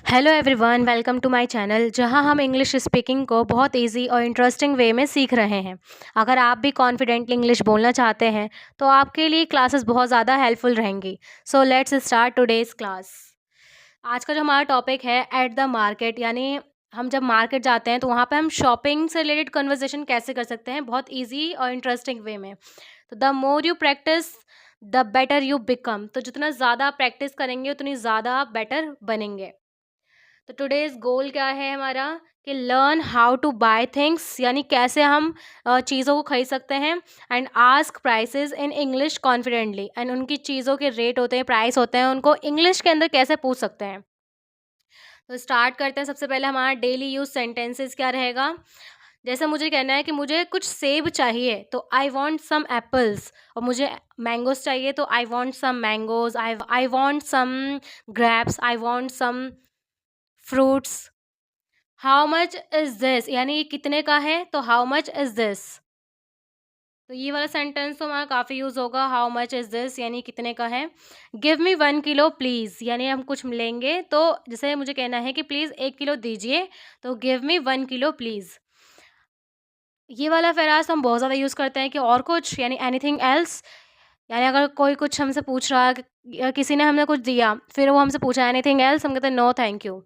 Hello everyone, welcome to my channel जहां हम English speaking को बहुत इजी और इंटरेस्टिंग वे में सीख रहे हैं। अगर आप भी कॉन्फिडेंटली इंग्लिश बोलना चाहते हैं तो आपके लिए क्लासेस बहुत ज़्यादा हेल्पफुल रहेंगी। So let's start today's class. आज का जो हमारा टॉपिक है एट द मार्केट, यानी हम जब मार्केट जाते हैं तो वहाँ पे हम शॉपिंग से रिलेटेड कन्वर्सेशन कैसे कर सकते हैं बहुत ईजी और इंटरेस्टिंग वे में। तो the more you practice the better you become. तो जितना ज़्यादा प्रैक्टिस करेंगे उतनी ज़्यादा बेटर बनेंगे। तो टुडेज़ गोल क्या है हमारा कि learn how to buy things, यानी कैसे हम चीज़ों को खरीद सकते हैं। And ask prices in English confidently, and उनकी चीज़ों के रेट होते हैं, प्राइस होते हैं, उनको इंग्लिश के अंदर कैसे पूछ सकते हैं। तो स्टार्ट करते हैं। सबसे पहले हमारा डेली यूज सेंटेंसेस क्या रहेगा। जैसे मुझे कहना है कि मुझे कुछ सेब चाहिए तो आई वॉन्ट सम एप्पल्स, और मुझे मैंगोज चाहिए तो I want some mangoes, I want some grapes, I want some fruits. How much is this, यानी ये कितने का है, तो हाउ मच इज दिस। तो ये वाला सेंटेंस तो हमारा काफ़ी यूज़ होगा। हाउ मच इज़ दिस यानी कितने का है। गिव मी 1 किलो प्लीज़, यानी हम कुछ लेंगे तो जैसे मुझे कहना है कि प्लीज़ 1 किलो दीजिए, तो गिव मी 1 किलो प्लीज़। ये वाला फ्रेज़ हम बहुत ज़्यादा यूज़ करते हैं कि और कुछ, यानी एनीथिंग एल्स। यानी अगर कोई कुछ हमसे पूछ रहा है या किसी ने हमें कुछ दिया, फिर वो हमसे पूछा एनीथिंग एल्स, हम कहते हैं नो थैंक यू।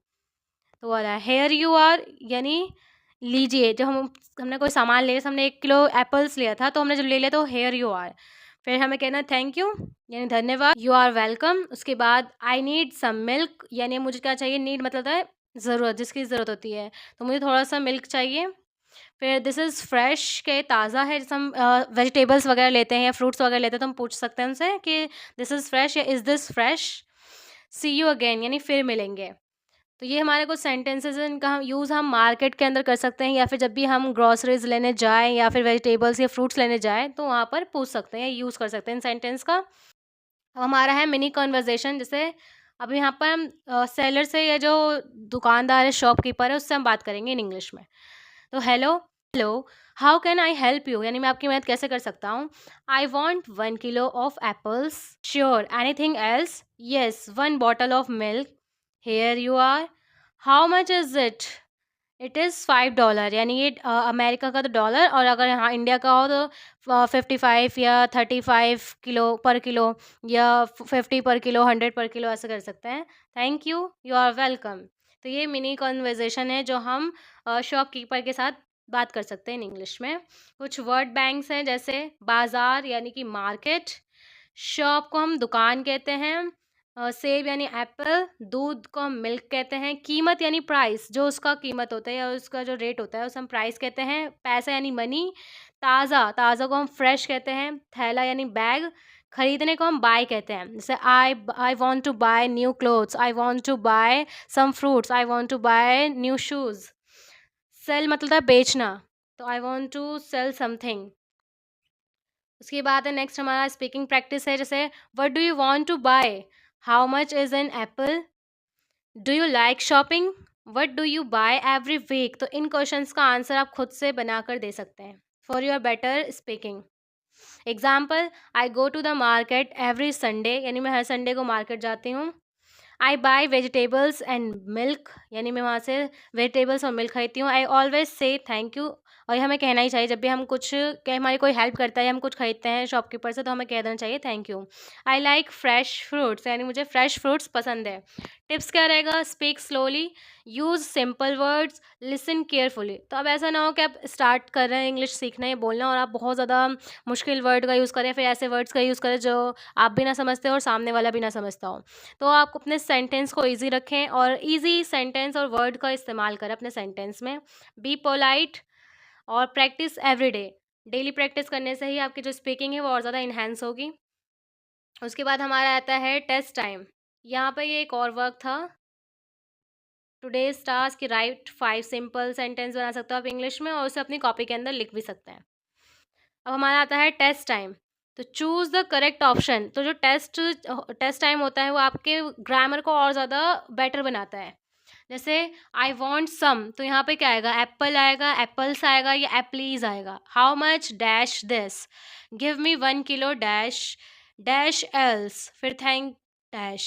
तो वाला हेयर यू आर, यानी लीजिए। जब हमने कोई सामान लिया, जैसे हमने 1 किलो एप्पल्स लिया था तो हमने जब ले लिया तो हेयर यू आर। फिर हमें कहना थैंक यू, यानी धन्यवाद। You are welcome. उसके बाद आई नीड सम मिल्क, यानी मुझे क्या चाहिए, नीड मतलब है ज़रूरत, जिसकी ज़रूरत होती है, तो मुझे थोड़ा सा मिल्क चाहिए। फिर दिस इज़ फ्रेश, के ताज़ा है। जैसे हम वेजिटेबल्स वगैरह लेते हैं या फ्रूट्स वगैरह लेते हैं तो हम पूछ सकते हैं उनसे कि दिस इज़ फ्रेश या is this fresh. See you again, यानी फिर मिलेंगे। तो ये हमारे कुछ सेंटेंसेस हैं, इनका हम यूज़ हम मार्केट के अंदर कर सकते हैं, या फिर जब भी हम ग्रोसरीज लेने जाएँ या फिर वेजिटेबल्स या फ्रूट्स लेने जाएँ तो वहाँ पर पूछ सकते हैं, यूज़ कर सकते हैं इन सेंटेंस का। अब हमारा है मिनी कन्वर्सेशन। जैसे अभी यहाँ पर हम सेलर से या जो दुकानदार है, शॉपकीपर है, उससे हम बात करेंगे इन इंग्लिश में। तो hello, how can I help you, यानी मैं आपकी मदद कैसे कर सकता हूँ। I want 1 kilo of apples. Sure, anything else. Yes, 1 bottle of milk. Here you are. How much is it. It is $5, यानी ये अमेरिका का तो डॉलर, और अगर यहाँ इंडिया का हो तो 55 या 35 किलो पर किलो, या 50 पर किलो, 100 पर किलो, ऐसे कर सकते हैं। Thank you, you are welcome. तो ये मिनी कन्वर्सेशन है जो हम शॉपकीपर के साथ बात कर सकते हैं इन इंग्लिश में। कुछ वर्ड बैंक्स हैं, जैसे बाज़ार यानी कि मार्केट, शॉप को हम दुकान कहते हैं, सेब यानी एप्पल, दूध को हम मिल्क कहते हैं, कीमत यानी प्राइस, जो उसका कीमत होता है या उसका जो रेट होता है उसे हम प्राइस कहते हैं, पैसा यानी मनी, ताज़ा, ताज़ा को हम फ्रेश कहते हैं, थैला यानी बैग, खरीदने को हम बाय कहते हैं। जैसे I want to buy new clothes, I want to buy some fruits, I want to buy new shoes. Sell मतलब है बेचना, तो I want to sell something. उसके बाद है नेक्स्ट हमारा स्पीकिंग प्रैक्टिस है। जैसे what do you want to buy, how much is an apple, do you like shopping, what do you buy every week. तो इन क्वेश्चंस का आंसर आप खुद से बनाकर दे सकते हैं for your better speaking. Example, I go to the market every Sunday, यानी मैं हर संडे को मार्केट जाती हूँ। I buy vegetables and milk, यानी मैं वहाँ से वेजिटेबल्स और मिल्क खरीदती हूँ। I always say thank you, और ये हमें कहना ही चाहिए जब भी हम कुछ क्या हमारी कोई हेल्प करता है या हम कुछ खरीदते हैं शॉपकीपर से, तो हमें कह देना चाहिए thank you. I like fresh fruits, यानी मुझे फ्रेश फ्रूट्स पसंद है। टिप्स क्या रहेगा, speak slowly, use simple words, listen carefully. तो अब ऐसा ना हो कि आप स्टार्ट कर रहे हैं इंग्लिश सीखना या बोलना और आप बहुत ज़्यादा मुश्किल वर्ड का यूज़ करें, फिर ऐसे वर्ड्स का यूज़ करें जो आप भी ना समझते हो और सामने वाला भी ना समझता हो। तो आप अपने सेंटेंस को ईजी रखें और ईजी सेंटेंस और वर्ड का इस्तेमाल करें अपने सेंटेंस में। बी पोलाइट और practice every day. Daily practice करने से ही आपकी जो स्पीकिंग है वो और ज़्यादा इन्हेंस होगी। उसके बाद हमारा आता है टेस्ट टाइम। यहाँ पे ये एक और वर्क था, टुडेज टास्क की राइट 5 सिंपल सेंटेंस बना सकते हो आप इंग्लिश में, और उसे अपनी कॉपी के अंदर लिख भी सकते हैं। अब हमारा आता है टेस्ट टाइम। तो चूज़ द करेक्ट ऑप्शन। तो जो टेस्ट टाइम होता है वो आपके ग्रामर को और ज़्यादा बेटर बनाता है। जैसे आई वॉन्ट सम, तो यहाँ पे क्या आएगा, एप्पल आएगा, एप्पल्स आएगा या एप्लीज आएगा। How much dash this, give me 1 kilo dash dash else, फिर थैंक डैश।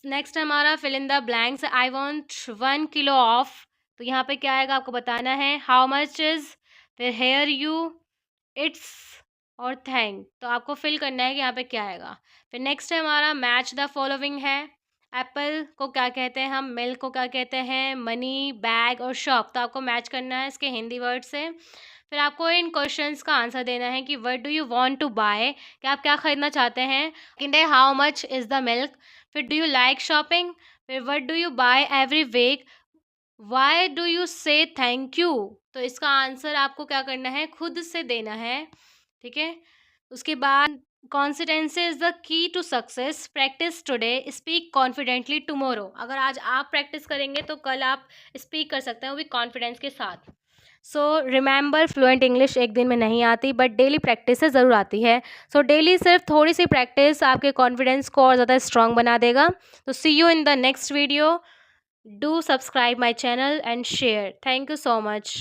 नेक्स्ट हमारा fill in the blanks. I want 1 kilo of, तो यहाँ पे क्या आएगा आपको बताना है। हाउ मच इज़, फिर हेयर यू, इट्स और थैंक, तो आपको फिल करना है कि यहाँ पे क्या आएगा। फिर नेक्स्ट है हमारा मैच द फॉलोइंग है। एप्पल को क्या कहते हैं हम, मिल्क को क्या कहते हैं, मनी, बैग और शॉप, तो आपको मैच करना है इसके हिंदी वर्ड से। फिर आपको इन क्वेश्चंस का आंसर देना है कि what do you want to buy, कि आप क्या खरीदना चाहते हैं। सेकंड है how much is the milk, फिर डू यू लाइक शॉपिंग, फिर what do you buy every week, why do you say thank you. तो इसका आंसर आपको क्या करना है, खुद से देना है, ठीक है। उसके बाद consistency is the key to success, practice today, speak confidently tomorrow. अगर आज आप प्रैक्टिस करेंगे तो कल आप स्पीक कर सकते हैं, वो भी कॉन्फिडेंस के साथ। सो रिमेंबर, फ्लुएंट इंग्लिश एक दिन में नहीं आती, बट डेली प्रैक्टिस से ज़रूर आती है। सो डेली सिर्फ थोड़ी सी प्रैक्टिस आपके कॉन्फिडेंस को और ज़्यादा स्ट्रॉन्ग बना देगा। तो see you in the next video. Do subscribe my channel and share. Thank you so much.